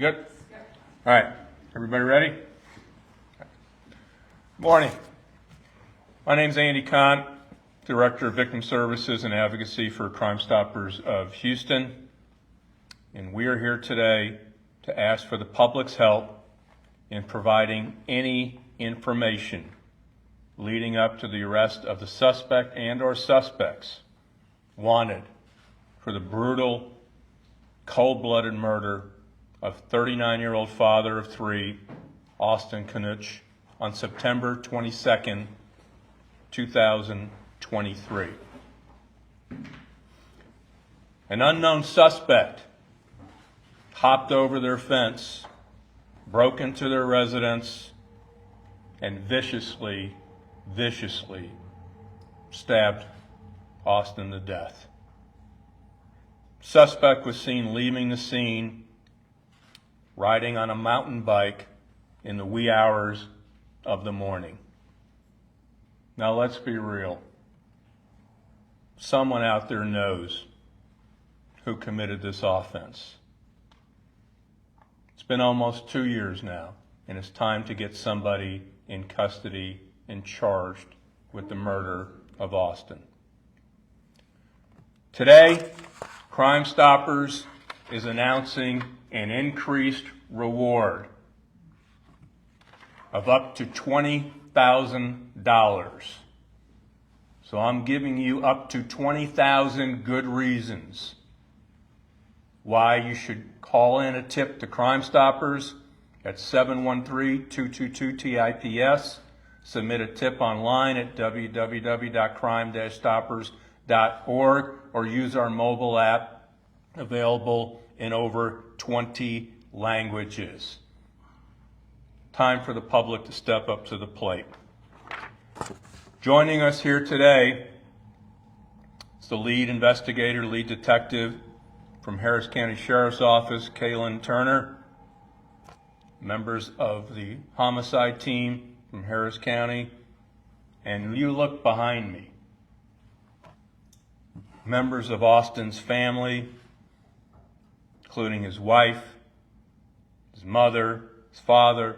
Good? All right. Everybody ready? Morning. My name's Andy Kahn, Director of Victim Services and Advocacy for Crime Stoppers of Houston. And we are here today to ask for the public's help in providing any information leading up to the arrest of the suspect and or suspects wanted for the brutal, cold-blooded murder of 39-year-old father of three, Austin Kanuch, on September 22nd, 2023. An unknown suspect hopped over their fence, broke into their residence, and viciously stabbed Austin to death. Suspect was seen leaving the scene, riding on a mountain bike in the wee hours of the morning. Now let's be real. Someone out there knows who committed this offense. It's been almost 2 years now, and it's time to get somebody in custody and charged with the murder of Austin. Today, Crime Stoppers is announcing an increased reward of up to $20,000. So I'm giving you up to 20,000 good reasons why you should call in a tip to Crime Stoppers at 713-222-TIPS. Submit a tip online at www.crime-stoppers.org or use our mobile app available in over 20 languages. Time for the public to step up to the plate. Joining us here today is the lead investigator, lead detective from Harris County Sheriff's Office, Kaylin Turner, members of the homicide team from Harris County, and you look behind me, members of Austin's family, including his wife, his mother, his father,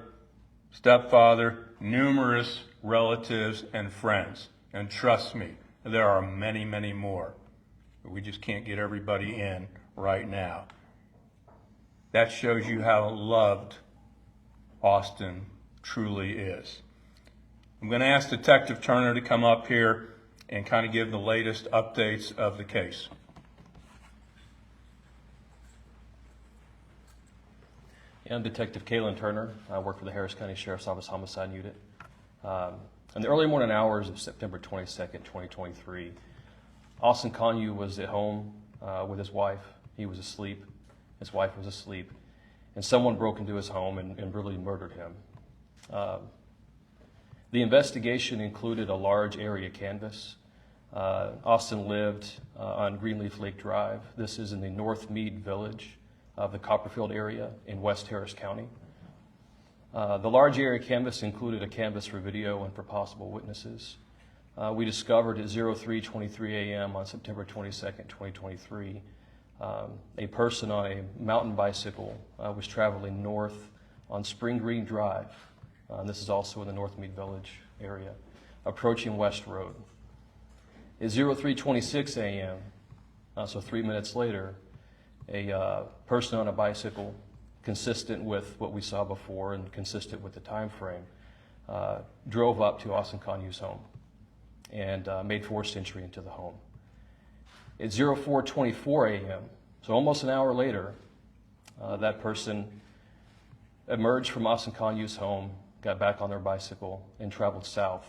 stepfather, numerous relatives and friends. And trust me, there are many, many more. We just can't get everybody in right now. That shows you how loved Austin truly is. I'm going to ask Detective Turner to come up here and kind of give the latest updates of the case. I'm Detective Kaylin Turner. I work for the Harris County Sheriff's Office Homicide Unit. In the early morning hours of September 22nd, 2023, Austin Kanuch was at home with his wife. He was asleep. His wife was asleep. And someone broke into his home and brutally murdered him. The investigation included a large area canvass. Austin lived on Greenleaf Lake Drive. This is in the North Mead Village of the Copperfield area in West Harris County. The large area canvass included a canvass for video and for possible witnesses. We discovered at 03:23 a.m. on September 22nd, 2023, a person on a mountain bicycle was traveling north on Spring Green Drive. This is also in the North Mead Village area, approaching West Road. At 03:26 a.m., so 3 minutes later, a person on a bicycle, consistent with what we saw before and consistent with the time frame, drove up to Austin Kanuch's home and made forced entry into the home. At 04:24 a.m., so almost an hour later, that person emerged from Austin Kanuch's home, got back on their bicycle, and traveled south,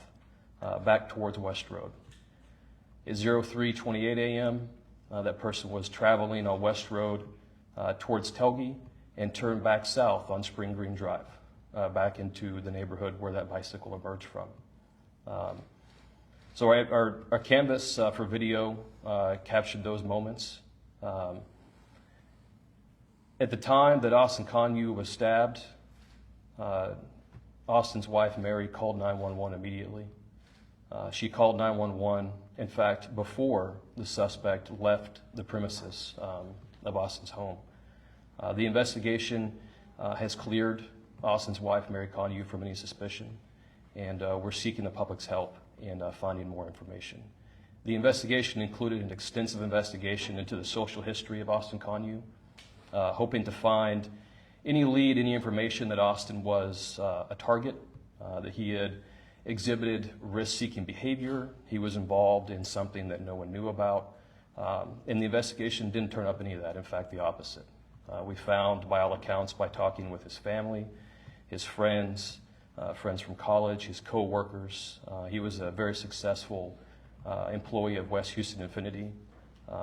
back towards West Road. At 03:28 a.m., that person was traveling on West Road towards Telge and turned back south on Spring Green Drive, back into the neighborhood where that bicycle emerged from. So our canvas for video captured those moments. At the time that Austin Kanuch was stabbed, Austin's wife, Mary, called 911 immediately. She called 911, in fact, before the suspect left the premises of Austin's home. The investigation has cleared Austin's wife, Mary Kanuch, from any suspicion, and we're seeking the public's help in finding more information. The investigation included an extensive investigation into the social history of Austin Kanuch, hoping to find any lead, any information that Austin was a target, that he had exhibited risk-seeking behavior, he was involved in something that no one knew about, and the investigation didn't turn up any of that. In fact, the opposite. We found, by all accounts, by talking with his family, his friends, friends from college, his co-workers, he was a very successful employee of West Houston Infinity,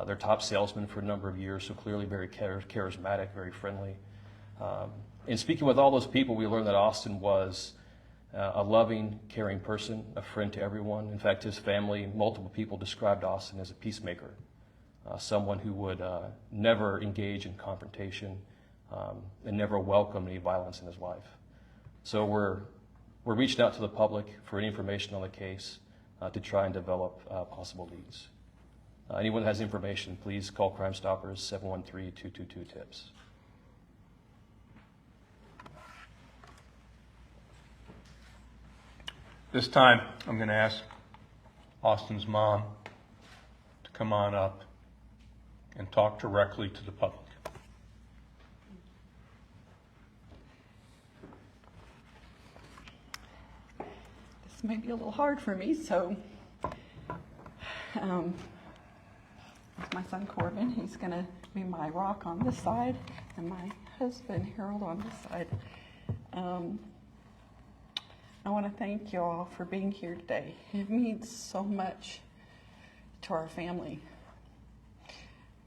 their top salesman for a number of years, so clearly very charismatic, very friendly. In speaking with all those people, we learned that Austin was a loving, caring person, a friend to everyone. In fact, his family, multiple people described Austin as a peacemaker, someone who would never engage in confrontation and never welcome any violence in his life. So we're reaching out to the public for any information on the case to try and develop possible leads. Anyone that has information, please call Crime Stoppers 713-222-TIPS. This time, I'm going to ask Austin's mom to come on up and talk directly to the public. This may be a little hard for me, so my son Corbin, he's going to be my rock on this side, and my husband Harold on this side. I want to thank you all for being here today. It means so much to our family,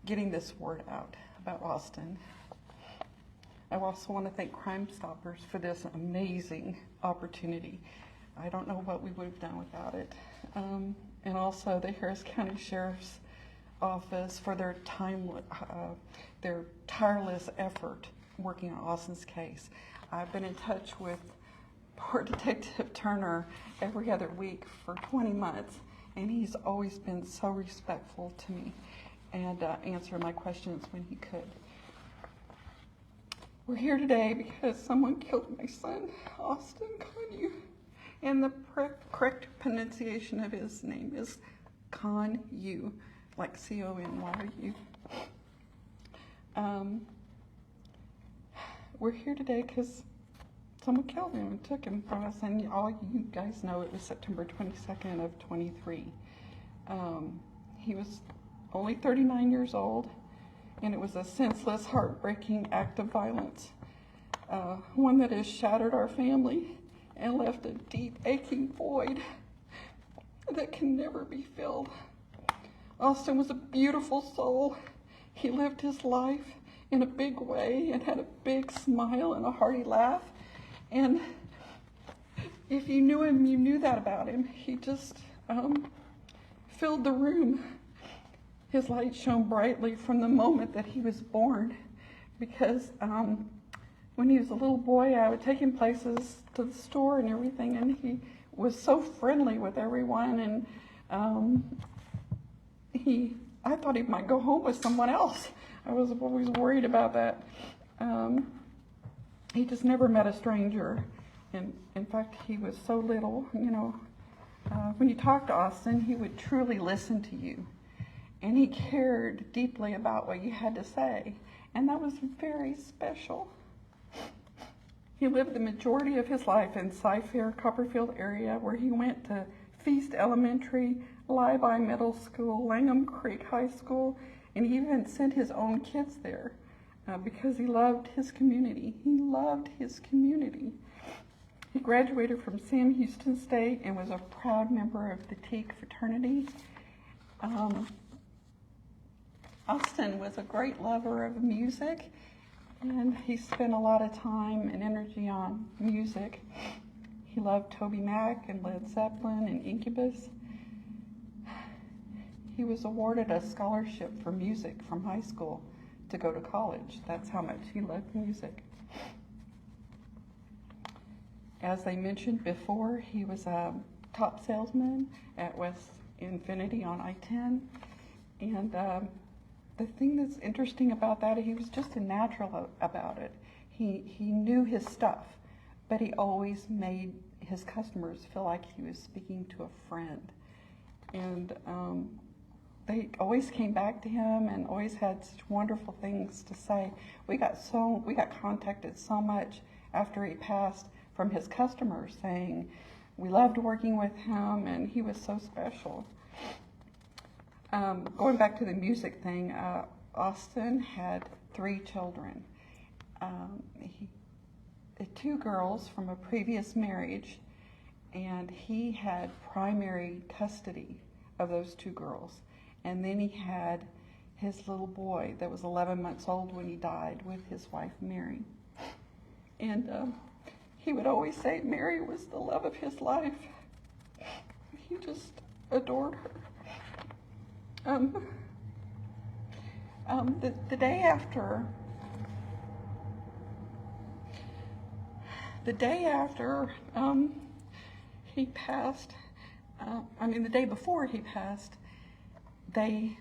getting this word out about Austin. I also want to thank Crime Stoppers for this amazing opportunity. I don't know what we would have done without it. And also the Harris County Sheriff's Office for their tireless effort working on Austin's case. I've been in touch with poor Detective Turner every other week for 20 months, and he's always been so respectful to me and answered my questions when he could. We're here today because someone killed my son, Austin Kanuch, and the correct pronunciation of his name is Kanuch, like C-O-N-Y-U. We're here today because someone killed him and took him from us, and all you guys know it was September 22nd of 23. He was only 39 years old, and it was a senseless, heartbreaking act of violence, one that has shattered our family and left a deep, aching void that can never be filled. Austin was a beautiful soul. He lived his life in a big way and had a big smile and a hearty laugh. And if you knew him, you knew that about him. He just filled the room. His light shone brightly from the moment that he was born, because when he was a little boy, I would take him places to the store and everything, and he was so friendly with everyone, and I thought he might go home with someone else. I was always worried about that. He just never met a stranger. And in fact, he was so little, when you talked to Austin, he would truly listen to you. And he cared deeply about what you had to say. And that was very special. He lived the majority of his life in Cy-Fair, Copperfield area, where he went to Feast Elementary, Lyby Middle School, Langham Creek High School, and he even sent his own kids there because he loved his community. He loved his community. He graduated from Sam Houston State and was a proud member of the Teague fraternity. Austin was a great lover of music, and he spent a lot of time and energy on music. He loved Toby Mac and Led Zeppelin and Incubus. He was awarded a scholarship for music from high school to go to college. That's how much he loved music. As I mentioned before, he was a top salesman at West Infinity on I-10. And the thing that's interesting about that, he was just a natural about it. He knew his stuff, but he always made his customers feel like he was speaking to a friend. And they always came back to him and always had such wonderful things to say. We got contacted so much after he passed from his customers saying we loved working with him and he was so special. Going back to the music thing, Austin had 3 children. Two girls from a previous marriage, and he had primary custody of those 2 girls. And then he had his little boy that was 11 months old when he died with his wife, Mary. And he would always say Mary was the love of his life. He just adored her. The day after he passed, the day before he passed,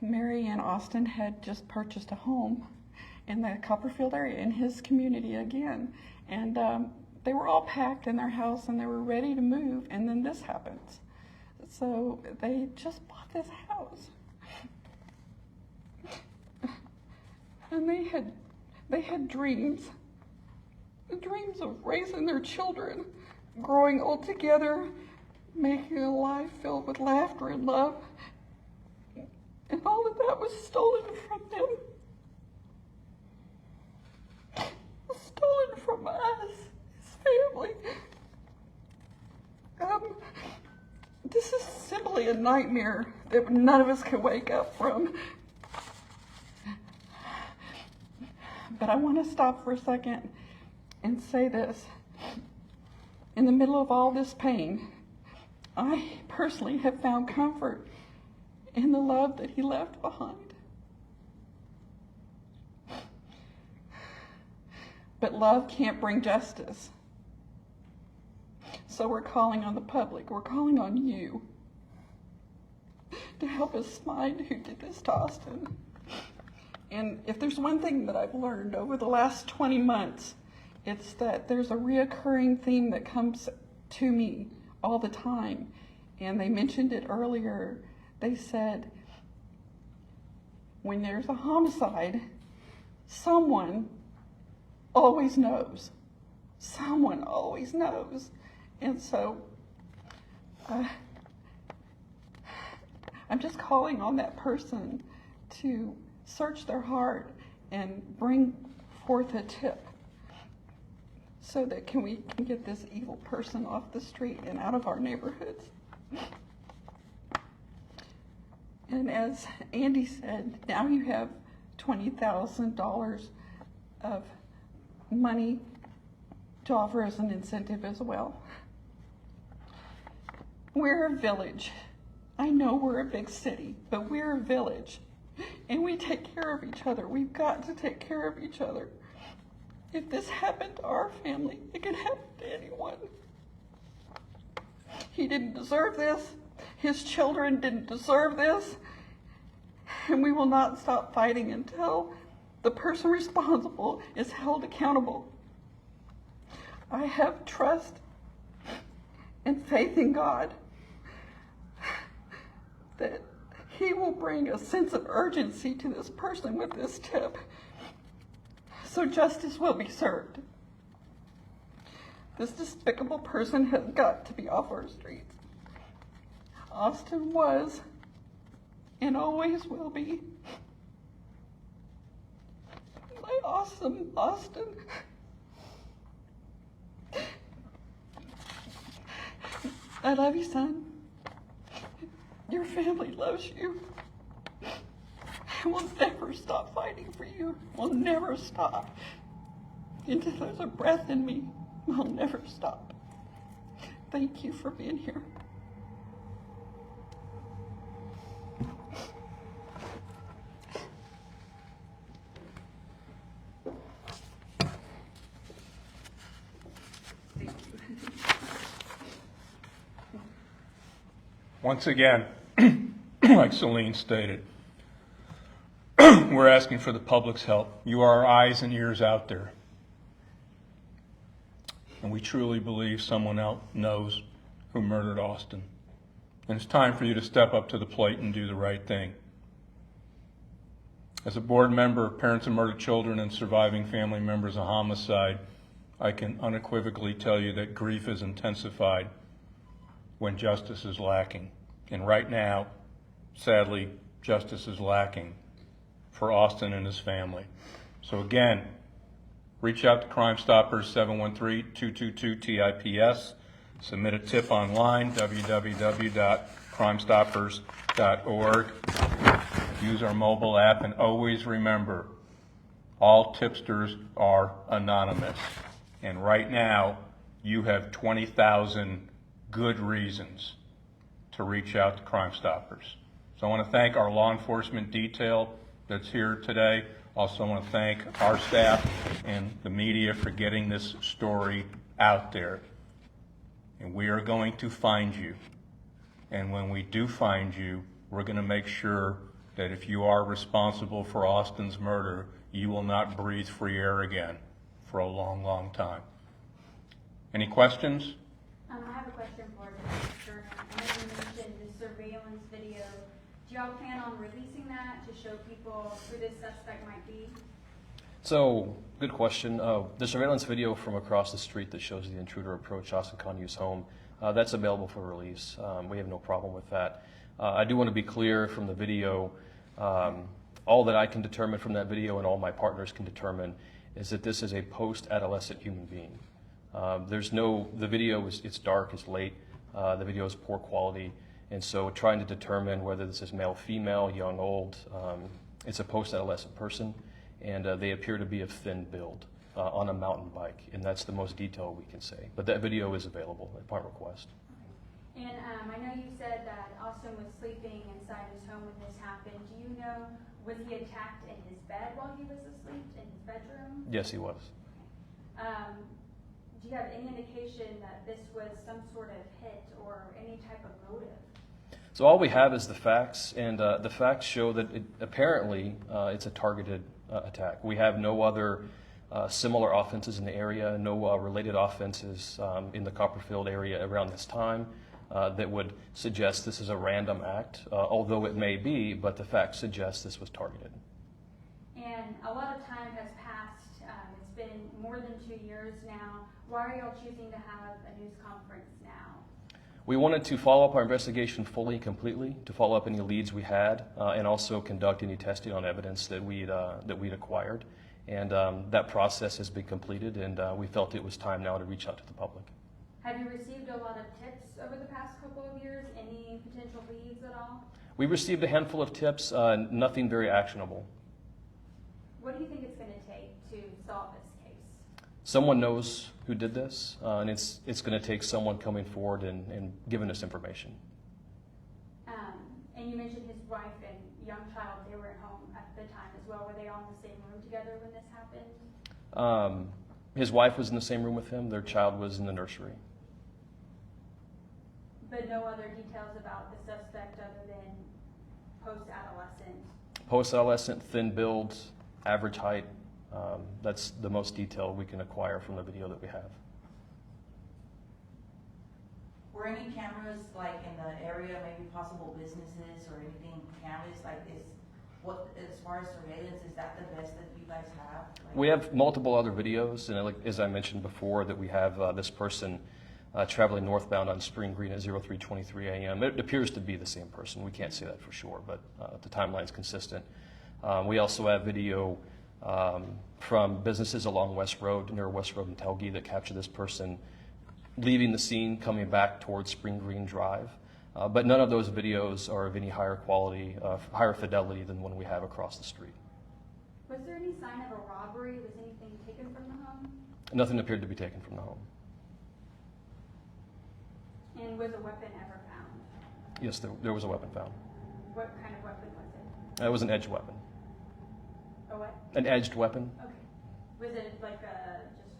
Mary and Austin had just purchased a home in the Copperfield area in his community again. And they were all packed in their house and they were ready to move, and then this happens. So they just bought this house. And they had dreams of raising their children, growing old together, making a life filled with laughter and love. And all of that was stolen from them. Stolen from us, his family. This is simply a nightmare that none of us can wake up from. But I want to stop for a second and say this. In the middle of all this pain, I personally have found comfort in the love that he left behind. But love can't bring justice. So we're calling on the public, we're calling on you to help us find who did this to Austin. And if there's one thing that I've learned over the last 20 months, it's that there's a reoccurring theme that comes to me all the time. And they mentioned it earlier. They said, when there's a homicide, someone always knows. Someone always knows. And so I'm just calling on that person to search their heart and bring forth a tip so that we can get this evil person off the street and out of our neighborhoods. And as Andy said, now you have $20,000 of money to offer as an incentive as well. We're a village. I know we're a big city, but we're a village. And we take care of each other. We've got to take care of each other. If this happened to our family, it can happen to anyone. He didn't deserve this. His children didn't deserve this. And we will not stop fighting until the person responsible is held accountable. I have trust and faith in God that He will bring a sense of urgency to this person with this tip, so justice will be served. This despicable person has got to be off our streets. Austin was and always will be my awesome Austin. I love you, son. Your family loves you. And we'll never stop fighting for you. We'll never stop. Until there's a breath in me, we'll never stop. Thank you for being here. Once again, like Celine stated, we're asking for the public's help. You are our eyes and ears out there. and we truly believe someone else knows who murdered Austin. And it's time for you to step up to the plate and do the right thing. As a board member of Parents of Murdered Children and surviving family members of homicide, I can unequivocally tell you that grief is intensified when justice is lacking. And right now, sadly, justice is lacking for Austin and his family. So again, reach out to Crime Stoppers, 713-222-TIPS. Submit a tip online, www.crimestoppers.org. Use our mobile app, and always remember, all tipsters are anonymous. And right now, you have 20,000 good reasons to reach out to Crime Stoppers. So I want to thank our law enforcement detail that's here today. Also want to thank our staff and the media for getting this story out there. And we are going to find you. And when we do find you, we're going to make sure that if you are responsible for Austin's murder, you will not breathe free air again for a long, long time. Any questions? I have a question for the Mr. I know you mentioned the surveillance video. Do y'all plan on releasing that to show people who this suspect might be? So, good question. The surveillance video from across the street that shows the intruder approach Austin Kanuch's home, that's available for release. We have no problem with that. I do want to be clear from the video, all that I can determine from that video and all my partners can determine is that this is a post-adolescent human being. The video it's dark, it's late, the video is poor quality, and so trying to determine whether this is male, female, young, old, it's a post-adolescent person, and they appear to be of thin build on a mountain bike, and that's the most detail we can say. But that video is available upon request. And I know you said that Austin was sleeping inside his home when this happened. Do you know, was he attacked in his bed while he was asleep, in his bedroom? Yes, he was. Do you have any indication that this was some sort of hit or any type of motive? So all we have is the facts, and the facts show that apparently it's a targeted attack. We have no other similar offenses in the area, no related offenses in the Copperfield area around this time that would suggest this is a random act, although it may be, but the facts suggest this was targeted. And a lot of time has passed. It's been more than 2 years now. Why are y'all choosing to have a news conference now? We wanted to follow up our investigation fully, completely, to follow up any leads we had, and also conduct any testing on evidence that we'd acquired. And that process has been completed, and we felt it was time now to reach out to the public. Have you received a lot of tips over the past couple of years? Any potential leads at all? We received a handful of tips, nothing very actionable. What do you think it's going to take to solve this case? Someone knows who did this, and it's going to take someone coming forward and giving us information. And you mentioned his wife and young child, they were at home at the time as well. Were they all in the same room together when this happened? His wife was in the same room with him. Their child was in the nursery. But no other details about the suspect other than post-adolescent? Post-adolescent, thin build, average height. That's the most detail we can acquire from the video that we have. Were any cameras like in the area, maybe possible businesses or anything canvassed like this? What, as far as surveillance, is that the best that you guys have? Like, We have multiple other videos, and like, as I mentioned before, that we have this person traveling northbound on Spring Green at 03:23 a.m. It appears to be the same person. We can't say that for sure, but the timeline's consistent. We also have video from businesses along West Road, near West Road and Telge, that capture this person leaving the scene, coming back towards Spring Green Drive. But none of those videos are of any higher quality, higher fidelity than one we have across the street. Was there any sign of a robbery? Was anything taken from the home? Nothing appeared to be taken from the home. And was a weapon ever found? Yes, there was a weapon found. What kind of weapon was it? It was an edged weapon. A what? An edged weapon. Okay. Was it like just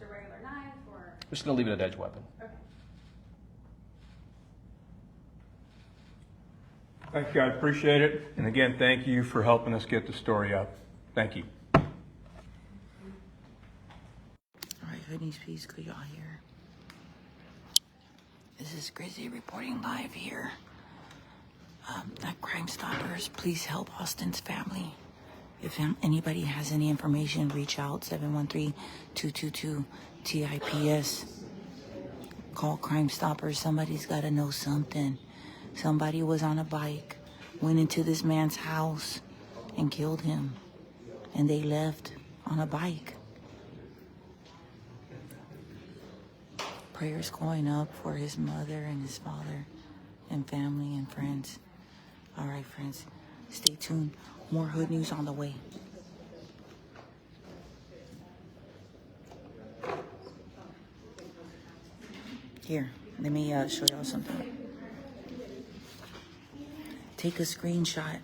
a regular knife or? We're just going to leave it at edged weapon. Okay. Thank you, I appreciate it. And again, thank you for helping us get the story out. Thank you. all right, hoodies, please, clear y'all here. This is Grizzly reporting live here at Crime Stoppers. Please help Austin's family. If anybody has any information, reach out 713-222-TIPS. Call Crime Stoppers. Somebody's got to know something. Somebody was on a bike, went into this man's house and killed him. And they left on a bike. Prayers going up for his mother and his father and family and friends. All right, friends, stay tuned. More hood news on the way. Here, let me show y'all something. Take a screenshot